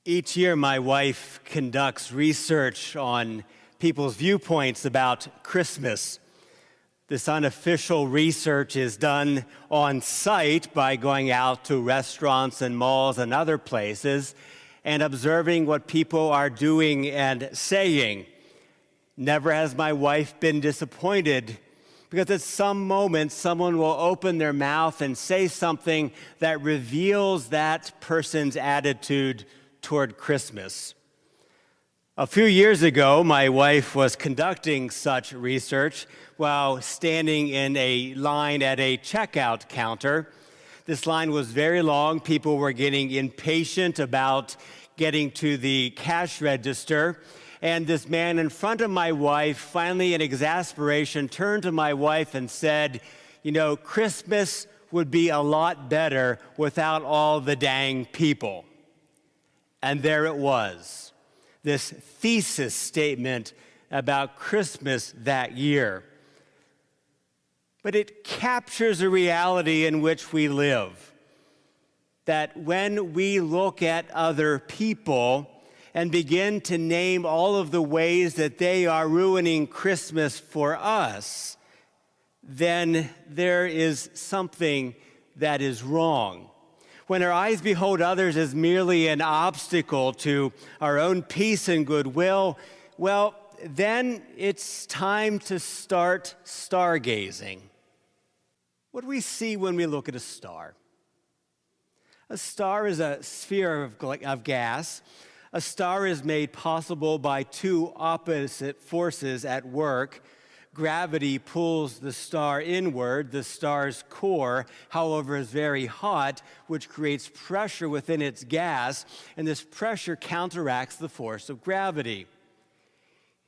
Each year, my wife conducts research on people's viewpoints about Christmas. This unofficial research is done on site by going out to restaurants and malls and other places and observing what people are doing and saying. Never has my wife been disappointed, because at some moment, someone will open their mouth and say something that reveals that person's attitude toward Christmas. A few years ago, my wife was conducting such research while standing in a line at a checkout counter. This line was very long. People were getting impatient about getting to the cash register. And this man in front of my wife, finally in exasperation, turned to my wife and said, Christmas would be a lot better without all the dang people. And there it was, this thesis statement about Christmas that year. But it captures a reality in which we live, that when we look at other people and begin to name all of the ways that they are ruining Christmas for us, then there is something that is wrong. When our eyes behold others as merely an obstacle to our own peace and goodwill, well, then it's time to start stargazing. What do we see when we look at a star? A star is a sphere of gas. A star is made possible by two opposite forces at work. Gravity pulls the star inward. The star's core, however, is very hot, which creates pressure within its gas, and this pressure counteracts the force of gravity.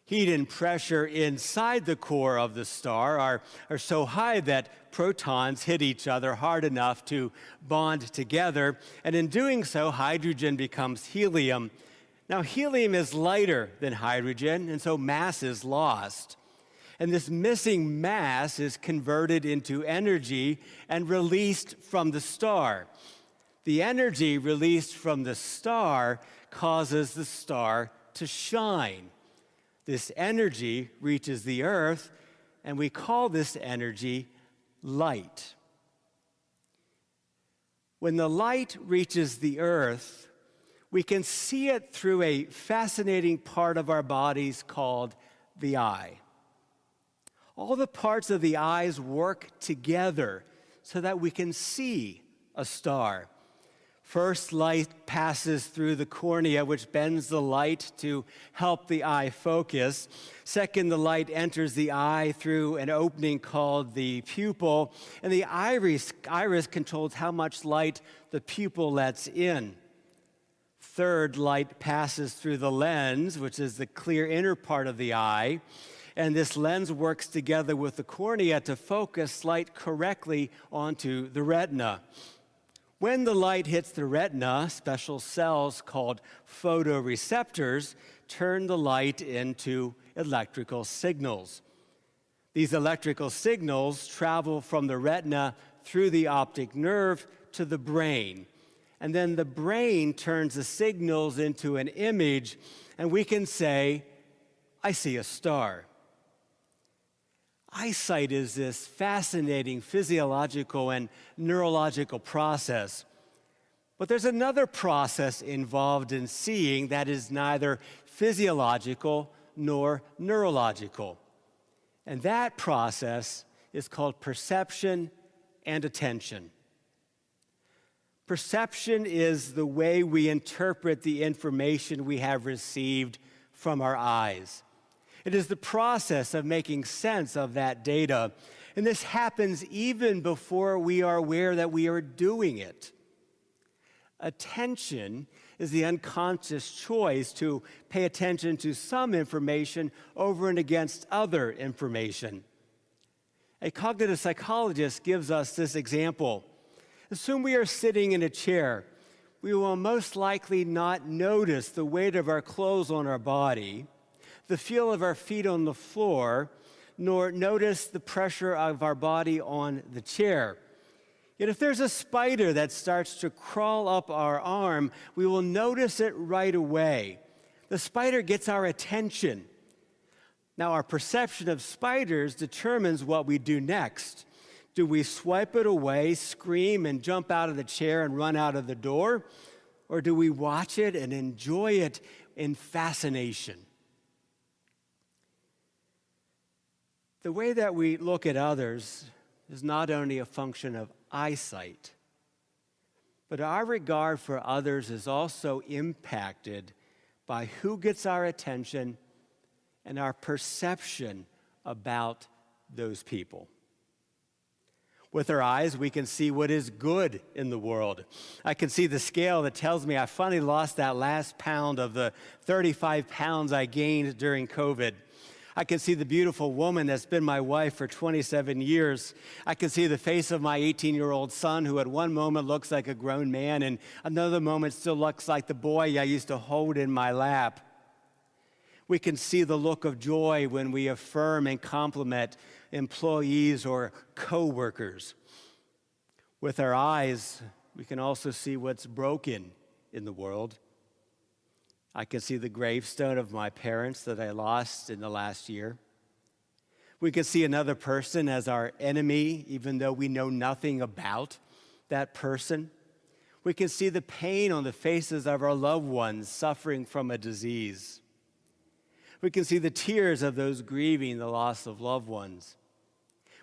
Heat and pressure inside the core of the star are so high that protons hit each other hard enough to bond together, and in doing so, hydrogen becomes helium. Now, helium is lighter than hydrogen, and so mass is lost. And this missing mass is converted into energy and released from the star. The energy released from the star causes the star to shine. This energy reaches the earth, and we call this energy light. When the light reaches the earth, we can see it through a fascinating part of our bodies called the eye. All the parts of the eyes work together so that we can see a star. First, light passes through the cornea, which bends the light to help the eye focus. Second, the light enters the eye through an opening called the pupil, and the iris controls how much light the pupil lets in. Third, light passes through the lens, which is the clear inner part of the eye. And this lens works together with the cornea to focus light correctly onto the retina. When the light hits the retina, special cells called photoreceptors turn the light into electrical signals. These electrical signals travel from the retina through the optic nerve to the brain. And then the brain turns the signals into an image, and we can say, I see a star. Eyesight is this fascinating physiological and neurological process. But there's another process involved in seeing that is neither physiological nor neurological. And that process is called perception and attention. Perception is the way we interpret the information we have received from our eyes. It is the process of making sense of that data. And this happens even before we are aware that we are doing it. Attention is the unconscious choice to pay attention to some information over and against other information. A cognitive psychologist gives us this example. Assume we are sitting in a chair. We will most likely not notice the weight of our clothes on our body, the feel of our feet on the floor, nor notice the pressure of our body on the chair. Yet if there's a spider that starts to crawl up our arm, we will notice it right away. The spider gets our attention. Now, our perception of spiders determines what we do next. Do we swipe it away, scream, and jump out of the chair and run out of the door? Or do we watch it and enjoy it in fascination? The way that we look at others is not only a function of eyesight, but our regard for others is also impacted by who gets our attention and our perception about those people. With our eyes, we can see what is good in the world. I can see the scale that tells me I finally lost that last pound of the 35 pounds I gained during COVID. I can see the beautiful woman that's been my wife for 27 years. I can see the face of my 18-year-old son, who at one moment looks like a grown man and another moment still looks like the boy I used to hold in my lap. We can see the look of joy when we affirm and compliment employees or co-workers. With our eyes, we can also see what's broken in the world. I can see the gravestone of my parents that I lost in the last year. We can see another person as our enemy, even though we know nothing about that person. We can see the pain on the faces of our loved ones suffering from a disease. We can see the tears of those grieving the loss of loved ones.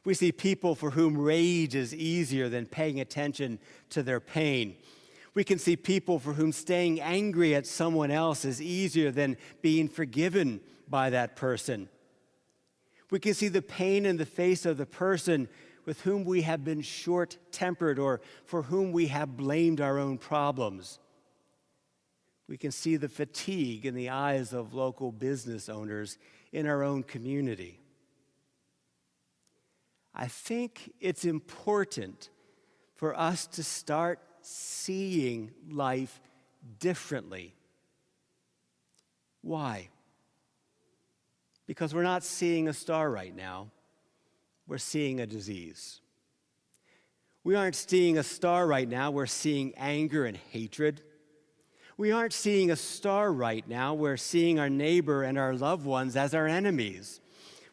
We see people for whom rage is easier than paying attention to their pain. We can see people for whom staying angry at someone else is easier than being forgiven by that person. We can see the pain in the face of the person with whom we have been short-tempered or for whom we have blamed our own problems. We can see the fatigue in the eyes of local business owners in our own community. I think it's important for us to start seeing life differently. Why? Because we're not seeing a star right now. We're seeing a disease. We aren't seeing a star right now. We're seeing anger and hatred. We aren't seeing a star right now. We're seeing our neighbor and our loved ones as our enemies.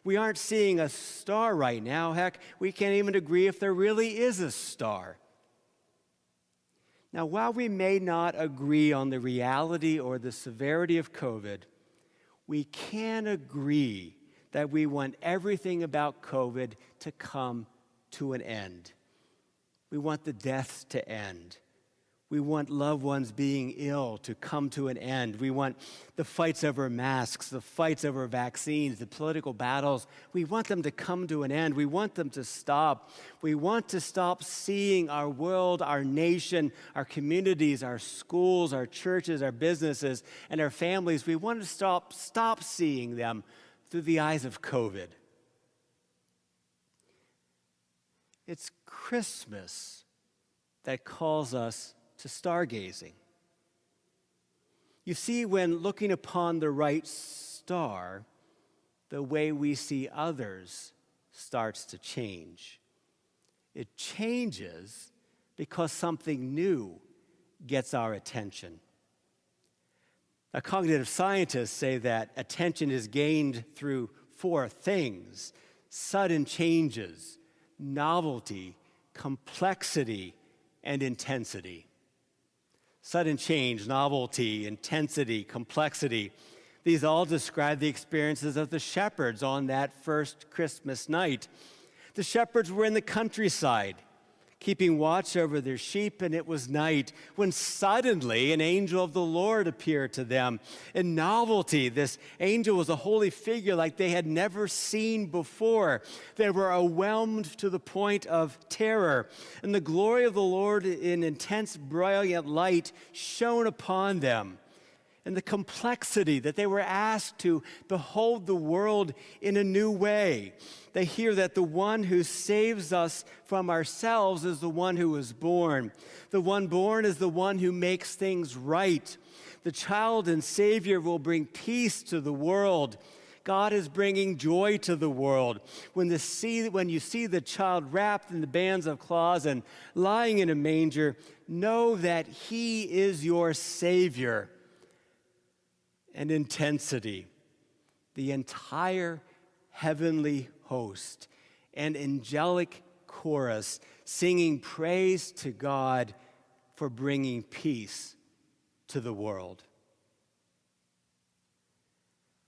We aren't seeing a star right now. Heck, we can't even agree if there really is a star. Now, while we may not agree on the reality or the severity of COVID, we can agree that we want everything about COVID to come to an end. We want the deaths to end. We want loved ones being ill to come to an end. We want the fights over masks, the fights over vaccines, the political battles. We want them to come to an end. We want them to stop. We want to stop seeing our world, our nation, our communities, our schools, our churches, our businesses, and our families. We want to stop seeing them through the eyes of COVID. It's Christmas that calls us to stargazing. You see, when looking upon the right star, the way we see others starts to change. It changes because something new gets our attention. Now, cognitive scientists say that attention is gained through four things: sudden changes, novelty, complexity, and intensity. Sudden change, novelty, intensity, complexity. These all describe the experiences of the shepherds on that first Christmas night. The shepherds were in the countryside, keeping watch over their sheep, and it was night when suddenly an angel of the Lord appeared to them. In novelty, this angel was a holy figure like they had never seen before. They were overwhelmed to the point of terror, and the glory of the Lord in intense, brilliant light shone upon them. And the complexity that they were asked to behold the world in a new way. They hear that the one who saves us from ourselves is the one who was born. The one born is the one who makes things right. The child and Savior will bring peace to the world. God is bringing joy to the world. When you see the child wrapped in the bands of cloths and lying in a manger, know that he is your Savior. And intensity, the entire heavenly host and angelic chorus singing praise to God for bringing peace to the world.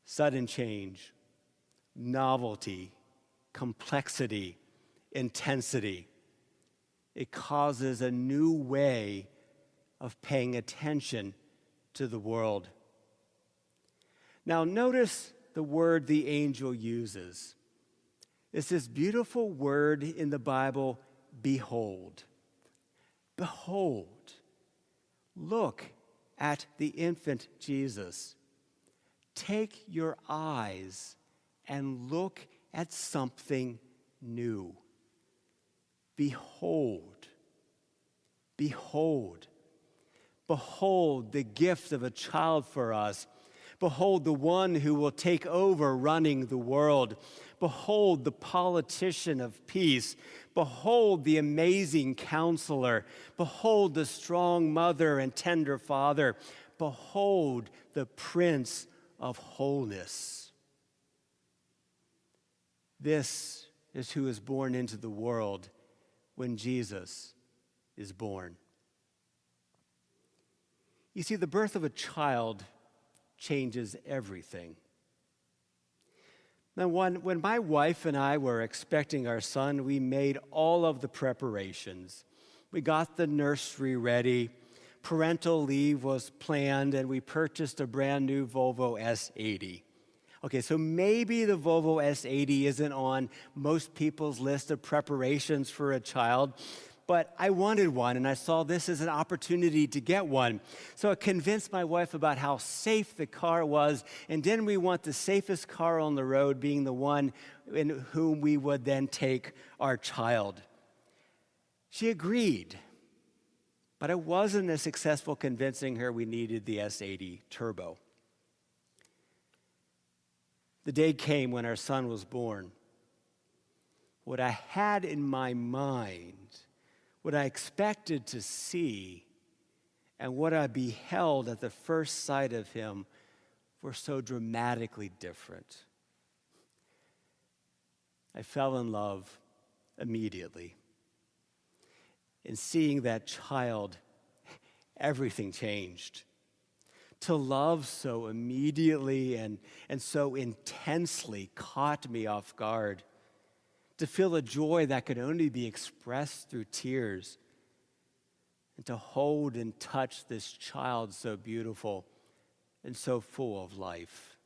Sudden change, novelty, complexity, intensity. It causes a new way of paying attention to the world. Now, notice the word the angel uses. It's this beautiful word in the Bible, behold. Behold. Look at the infant Jesus. Take your eyes and look at something new. Behold. Behold. Behold the gift of a child for us. Behold the one who will take over running the world. Behold the politician of peace. Behold the amazing counselor. Behold the strong mother and tender father. Behold the Prince of wholeness. This is who is born into the world when Jesus is born. You see, the birth of a child changes everything. Now, when my wife and I were expecting our son, we made all of the preparations. We got the nursery ready, parental leave was planned, and we purchased a brand new Volvo S80. Okay, so maybe the Volvo S80 isn't on most people's list of preparations for a child, but I wanted one, and I saw this as an opportunity to get one. So I convinced my wife about how safe the car was, and didn't we want the safest car on the road being the one in whom we would then take our child? She agreed, but I wasn't as successful convincing her we needed the S80 Turbo. The day came when our son was born. What I had in my mind, what I expected to see, and what I beheld at the first sight of him were so dramatically different. I fell in love immediately. In seeing that child, everything changed. To love so immediately and so intensely caught me off guard. To feel a joy that could only be expressed through tears, and to hold and touch this child so beautiful and so full of life.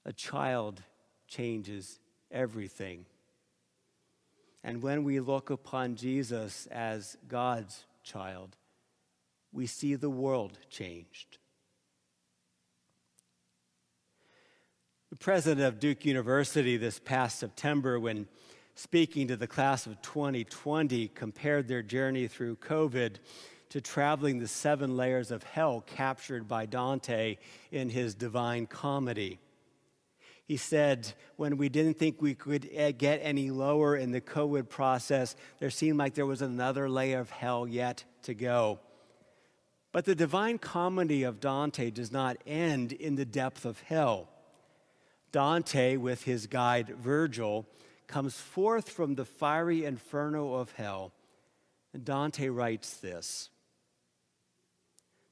A child changes everything. And when we look upon Jesus as God's child, we see the world changed. The president of Duke University this past September, when speaking to the class of 2020, compared their journey through COVID to traveling the 7 layers of hell captured by Dante in his Divine Comedy. He said, when we didn't think we could get any lower in the COVID process, there seemed like there was another layer of hell yet to go. But the Divine Comedy of Dante does not end in the depth of hell. Dante, with his guide Virgil, comes forth from the fiery inferno of hell. And Dante writes this: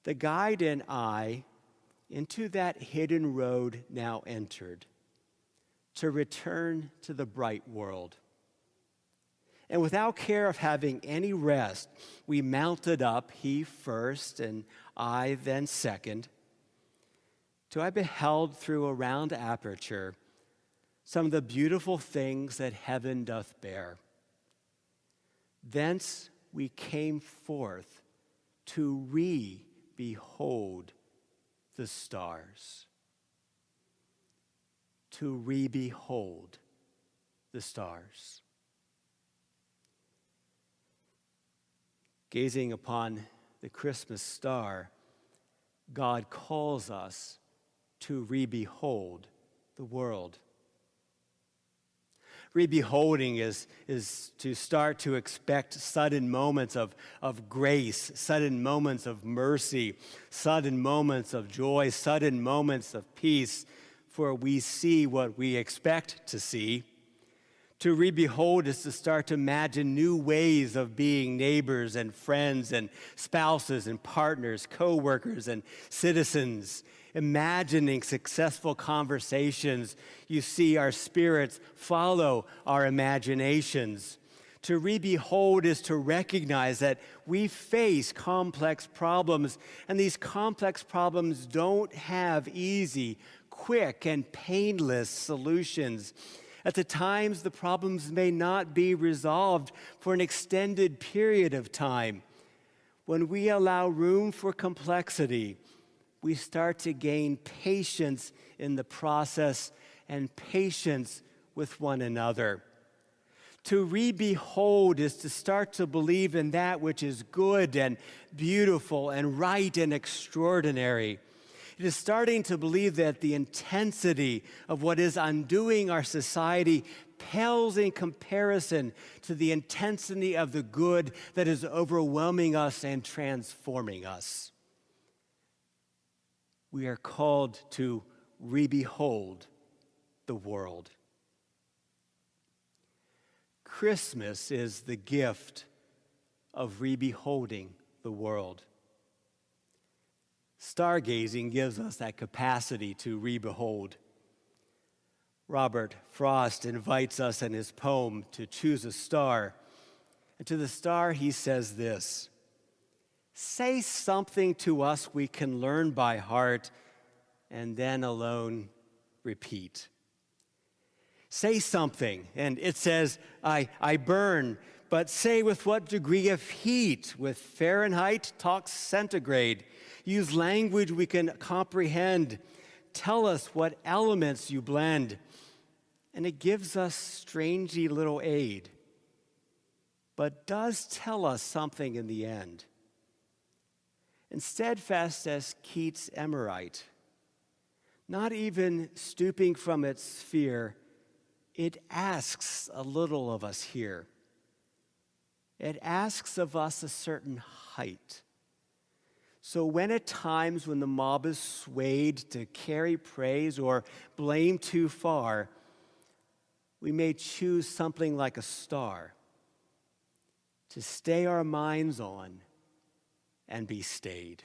"The guide and I into that hidden road now entered, to return to the bright world. And without care of having any rest, we mounted up, he first and I then second, till I beheld through a round aperture some of the beautiful things that heaven doth bear. Thence we came forth to re-behold the stars." To re-behold the stars. Gazing upon the Christmas star, God calls us to re-behold the world. Re-beholding is to start to expect sudden moments of grace, sudden moments of mercy, sudden moments of joy, sudden moments of peace, for we see what we expect to see. To re-behold is to start to imagine new ways of being neighbors and friends and spouses and partners, co-workers and citizens. Imagining successful conversations, you see our spirits follow our imaginations. To re-behold is to recognize that we face complex problems, and these complex problems don't have easy, quick, and painless solutions. At the times, the problems may not be resolved for an extended period of time. When we allow room for complexity, we start to gain patience in the process and patience with one another. To re-behold is to start to believe in that which is good and beautiful and right and extraordinary. It is starting to believe that the intensity of what is undoing our society pales in comparison to the intensity of the good that is overwhelming us and transforming us. We are called to re-behold the world. Christmas is the gift of re-beholding the world. Stargazing gives us that capacity to re-behold. Robert Frost invites us in his poem to choose a star. And to the star he says this: "Say something to us we can learn by heart, and then alone repeat." Say something, and it says, I burn, but say with what degree of heat? With Fahrenheit, talk centigrade. Use language we can comprehend. Tell us what elements you blend. And it gives us strangely little aid, but does tell us something in the end. And steadfast as Keats' emerite, not even stooping from its sphere, it asks a little of us here. It asks of us a certain height. So when at times when the mob is swayed to carry praise or blame too far, we may choose something like a star to stay our minds on and be stayed.